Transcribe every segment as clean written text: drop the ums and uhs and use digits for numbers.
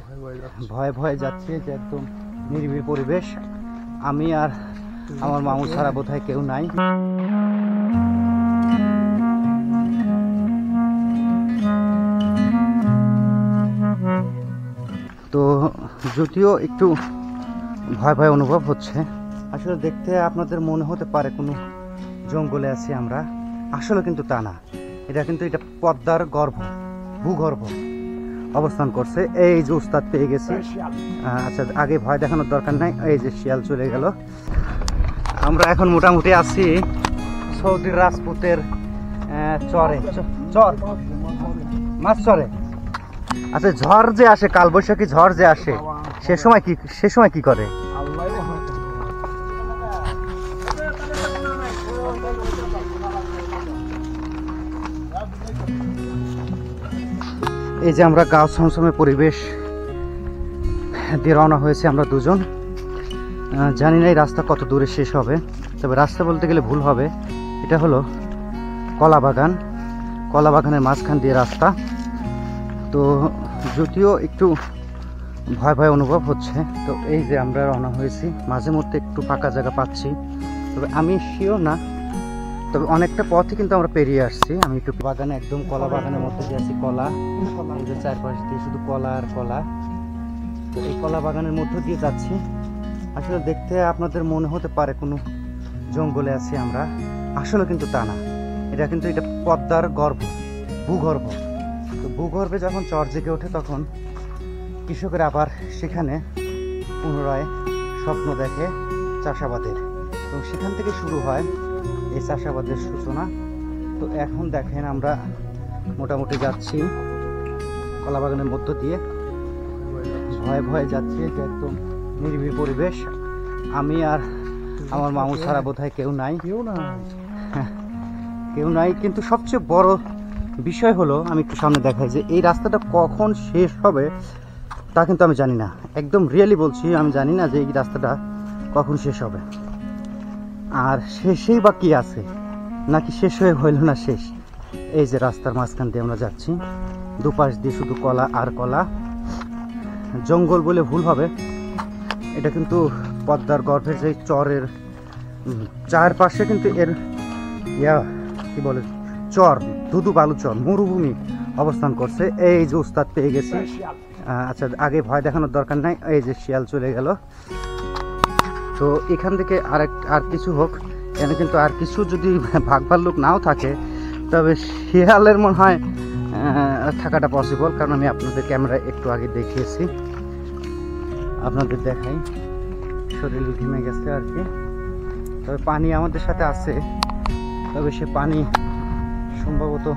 ভয়ে ভয়ে যাচ্ছি যে একদম নিরিবিলি পরিবেশ। আমি আর আমার মামু ছাড়া বোধহয় কেউ নাই। তো যদিও একটু ভয় ভয় অনুভব হচ্ছে, আসলে দেখতে আপনাদের মনে হতে পারে কোনো জঙ্গলে আছি আমরা, আসলে কিন্তু তা না। এটা পদ্মার গর্ভ, ভূগর্ভ অবস্থান করছে। এই যে উস্তাদ পেয়ে গেছি। আচ্ছা, আগে ভয় দেখানোর দরকার নাই। এই যে শিয়াল চলে গেল। আমরা এখন মোটামুটি আছি সৌদির রাজপুতের চরে, মাছ চরে। আচ্ছা, ঝড় যে আসে, কালবৈশাখী ঝড় যে আসে, সে সময় কি করে? এই যে আমরা গাঁও ছমছমে পরিবেশ দিয়ে রওনা হয়েছে আমরা দুজন। জানি না এই রাস্তা কত দূরে শেষ হবে, তবে রাস্তা বলতে গেলে ভুল হবে। এটা হলো কলা বাগান, কলা বাগানের মাঝখান দিয়ে রাস্তা। তো যদিও একটু ভয় ভয় অনুভব হচ্ছে। তো এই যে আমরা রওনা হয়েছি, মাঝে মধ্যে একটু ফাঁকা জায়গা পাচ্ছি, তবে আমি শিওর না। তবে অনেকটা পথই কিন্তু আমরা পেরিয়ে আসছি। আমি একটু বাগানে, একদম কলা বাগানের মধ্যে দিয়ে আছি। কলা, এই যে চারপাশ দিয়ে শুধু কলা আর কলা। তো এই কলা বাগানের মধ্য দিয়ে যাচ্ছি। আসলে দেখতে আপনাদের মনে হতে পারে কোনো জঙ্গলে আছি আমরা, আসলে কিন্তু তা না। এটা পদ্মার গর্ভ, ভূগর্ভ। তো ভূগর্ভে যখন চর জেগে ওঠে, তখন কৃষকের আবার সেখানে পুনরায় স্বপ্ন দেখে চাষাবাদের, এবং সেখান থেকে শুরু হয় এই চাষাবাদের সূচনা। তো এখন দেখেন আমরা মোটামুটি যাচ্ছি কলা বাগানের মধ্য দিয়ে, ভয়ে ভয়ে যাচ্ছি যে একদম নিরিবিলি পরিবেশ। আমি আর আমার মামু ছাড়া বোধহয় কেউ নাই। কিন্তু সবচেয়ে বড় বিষয় হলো, আমি একটু সামনে দেখাই যে এই রাস্তাটা কখন শেষ হবে তা কিন্তু আমি জানি না। একদম রিয়েলি বলছি, আমি জানি না যে এই রাস্তাটা কখন শেষ হবে, আর শেষেই বা কি আছে, নাকি শেষ হয়ে হইল না শেষ। এই যে রাস্তার মাঝখান দিয়ে আমরা যাচ্ছি, দুপাশ দিয়ে শুধু কলা আর কলা। জঙ্গল বলে ভুল হবে, এটা কিন্তু পদ্মার গর্ভের যে চরের চারপাশে কিন্তু এর কি বলে, চর, ধুধু বালু চর, মরুভূমি অবস্থান করছে। এই যে উস্তাদ পেয়ে গেছি। আচ্ছা, আগে ভয় দেখানোর দরকার নাই। এই যে শিয়াল চলে গেল। তো এখান থেকে আর কিছু হোক, এখানে কিন্তু আর কিছু যদি ভাগ ভাল্লুক নাও থাকে, তবে শিয়ালের মনে হয় থাকাটা পসিবল। কারণ আমি আপনাদের ক্যামেরা একটু আগে দেখিয়েছি, আপনাদের দেখাই, শরীর ঘেমে গেছে আর কি। তবে পানি আমাদের সাথে আছে, তবে সে পানি সম্ভবত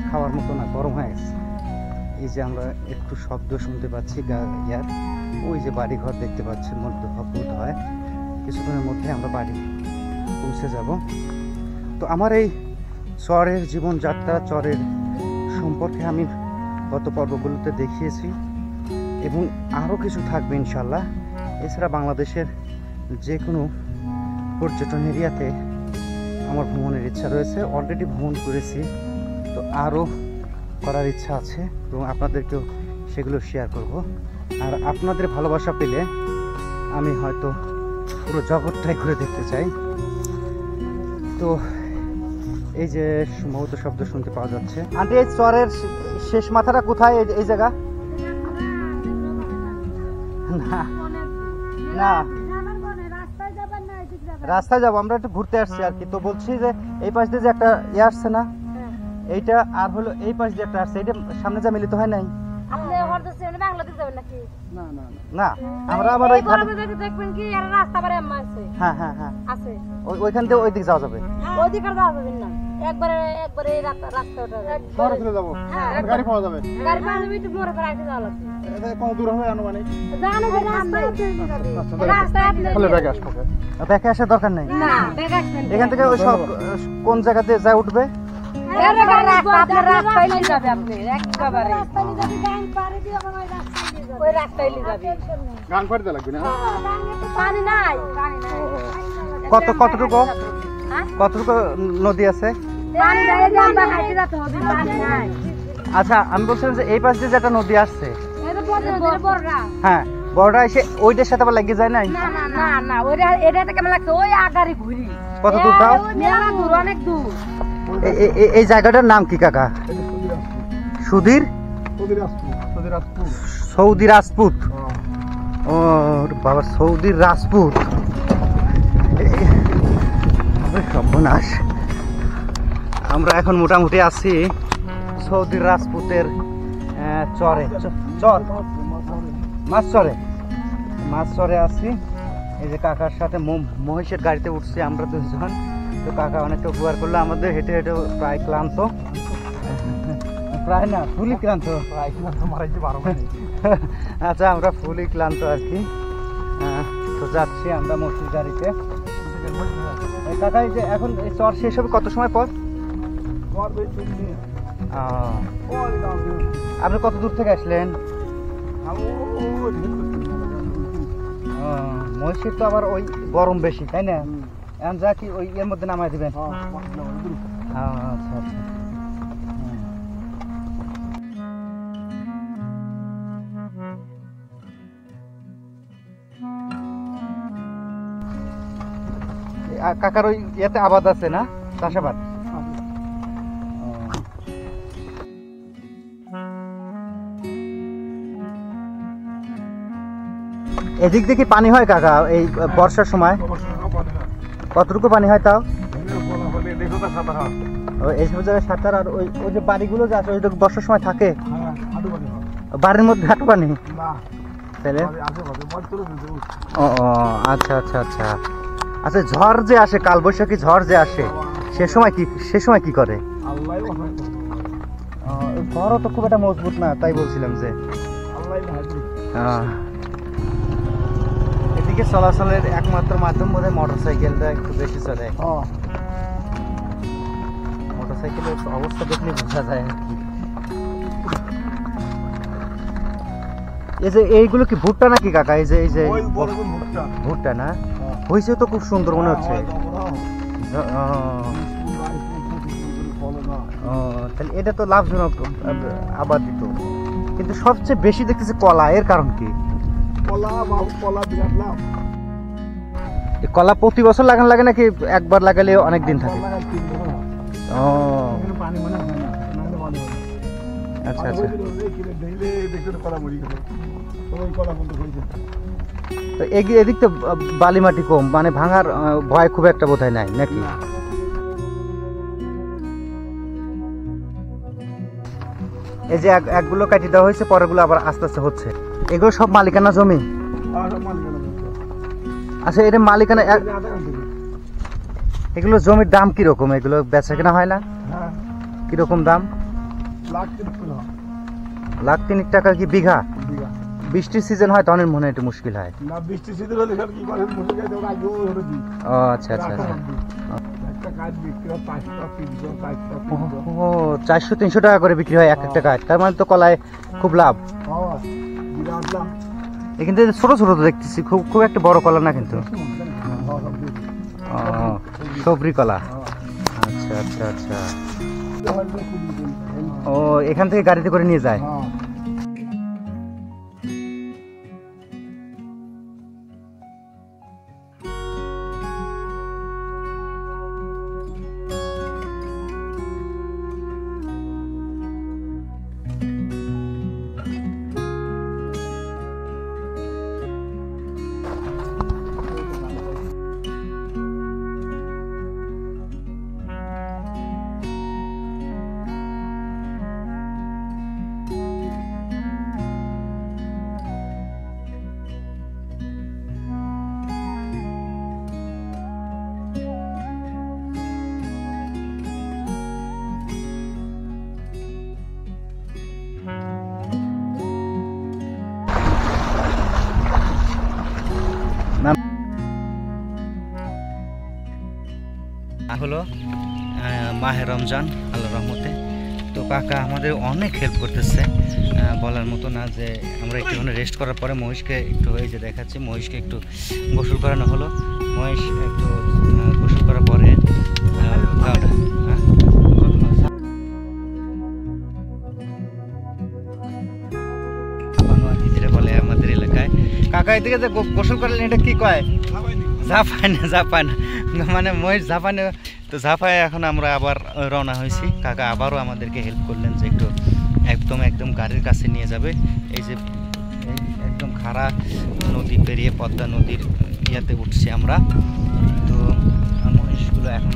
খাওয়ার মতো না, গরম হয়ে গেছে। এই যে আমরা একটু শব্দ শুনতে পাচ্ছি ইয়ার, ওই যে বাড়ি ঘর দেখতে পাচ্ছি, বোধ হয় কিছুক্ষণের মধ্যে আমরা বাড়ি পৌঁছে যাব। তো আমার এই চরের জীবনযাত্রা, চরের সম্পর্কে আমি গত পর্বগুলোতে দেখিয়েছি, এবং আরও কিছু থাকবে ইনশাল্লাহ। এছাড়া বাংলাদেশের যে কোনো পর্যটন এরিয়াতে আমার ভ্রমণের ইচ্ছা রয়েছে, অলরেডি ভ্রমণ করেছি, তো আরও করার ইচ্ছা আছে, এবং আপনাদেরকেও সেগুলো শেয়ার করব। আর আপনাদের ভালোবাসা পেলে আমি হয়তো পুরো জগৎটাই ঘুরে দেখতে চাই। তো এই যে সম্ভবত শব্দ শুনতে পাওয়া যাচ্ছে। আন্টি, এই চরের শেষ মাথাটা কোথায়? এই জায়গা না না, রাস্তায় যাবো, আমরা একটু ঘুরতে আসছি আর কি। তো বলছি যে এই পাশ দিয়ে যে একটা আসছে না, এইটা আর হলো এই পাশ দিয়ে একটা আসছে, এইটা সামনে যা মিলিত হয় নাই। না, আমরা আবার ওইখান থেকে ওই দিকে যাওয়া যাবে। ব্যাকে আসার দরকার নেই, এখান থেকে ওই সব কোন জায়গাতে যা উঠবে কতটুকু নদী আছে? আচ্ছা আমি বলছিলাম যে এই পাশ দিয়ে যেটা নদী আসছে, হ্যাঁ বড়টা এসে ওইটার সাথে আবার লেগে যায় নাই? কত দূর তাও? এই জায়গাটার নাম কি কাকা? সুধীর সৌদি রাজপুত। ও বাবা, সৌদির রাজপুত, সর্বনাশ। আমরা এখন মোটামুটি আছি সৌদির রাজপুতের চরে, মাছ চরে আছি। এই যে কাকার সাথে মহিষের গাড়িতে উঠছি আমরা দুজন। তো কাকা অনেকটা উপকার করলো আমাদের, হেঁটে হেঁটে প্রায় ক্লান্ত, প্রায় না ফুলই ক্লান্ত। আচ্ছা আমরা ফুলই ক্লান্ত আর কি। তো যাচ্ছি আমরা মহিষের গাড়িতে। কাকা এই যে এখন এই চর শেষ হবে কত সময় পর? আপনি কত দূর থেকে আসলেন? মহিষের তো আবার ওই গরম বেশি, তাই না? এখন যা কি ওই এর মধ্যে নামাই দিবেন? আচ্ছা আচ্ছা। কাকার ওই ইয়েতে আবাদ আছে না, চাষাবাদ? এদিক দেখি পানি হয় কাকা এই বর্ষার সময়? কতটুকু পানি হয় তাও? এইসব জায়গায় সাঁতার। আর ওই ওই যে বাড়িগুলো যে আছে ওইটা বর্ষার সময় থাকে, বাড়ির মধ্যে হাঁটু পানি? তাহলে ও আচ্ছা আচ্ছা আচ্ছা আচ্ছা। ঝড় যে আসে, কালবৈশাখী ঝড় যে আসে, সে সময় কি করে? ঝড়ও তো খুব একটা মজবুত না, তাই বলছিলাম যে এদিকে চলাচলের একমাত্র মাধ্যম বোধহয় মোটরসাইকেলটা একটু বেশি চলে। মোটরসাইকেলের অবস্থা দেখলে বোঝা যায় আর কি। এই যে এইগুলো কি ভুট্টা নাকি কাকা? এই যে ভুট্টা না? হয়েছে তো খুব সুন্দর মনে হচ্ছে। তাহলে এটা তো লাভজনক আবাদি তো। কিন্তু সবচেয়ে বেশি দেখতেছি কলা, এর কারণ কি? কলা প্রতি বছর লাগানো লাগে নাকি একবার লাগালে অনেক দিন থাকে? ও আচ্ছা আচ্ছা। এদিক তো বালি মাটি কম, মানে ভাঙার ভয় খুব একটা বোধহয় নাই নাকি? এই যে একগুলো কাটি দেওয়া হয়েছে, পরেরগুলো আবার আস্তে আস্তে হচ্ছে। এগুলো সব মালিকানা জমি? আচ্ছা এটা মালিকানা। এগুলো জমির দাম কিরকম? এগুলো বেচা কেনা হয় না? কিরকম দাম? লাখ 3 টাকা কি বিঘা? বৃষ্টির সিজন হয় তখন মনে হয় একটু মুশকিল হয়। ও আচ্ছা আচ্ছা আচ্ছা। ও 400-300 টাকা করে বিক্রি হয় এক একটা গাছ, তার মানে তো কলায় খুব লাভ। কিন্তু ছোট ছোট তো দেখতেছি, খুব একটা বড় কলা না কিন্তু। সবরি কলা, আচ্ছা আচ্ছা আচ্ছা। ও এখান থেকে গাড়িতে করে নিয়ে যায়? হলো মাহে রমজান আল্লাহর রহমতে। তো কাকা আমাদের অনেক হেল্প করতেছে, বলার মতো না। যে আমরা একটুখানি রেস্ট করার পরে মহিষকে একটু এই যে দেখাচ্ছি, মহিষকে একটু গোসল করানো হলো। মহিষ একটু গোসল করার পরে কাকা এদিকে যে গোসল করলেন এটা কি কয়? ঝাপায় না মানে মহিষ ঝাপানে। তো ঝাপায় এখন আমরা আবার রওনা হয়েছি। কাকা আবারও আমাদেরকে হেল্প করলেন যে একটু একদম গাড়ির কাছে নিয়ে যাবে। এই যে একদম খাড়া নদী পেরিয়ে পদ্মা নদীর ইয়াতে উঠছি আমরা। তো মহিষগুলো এখন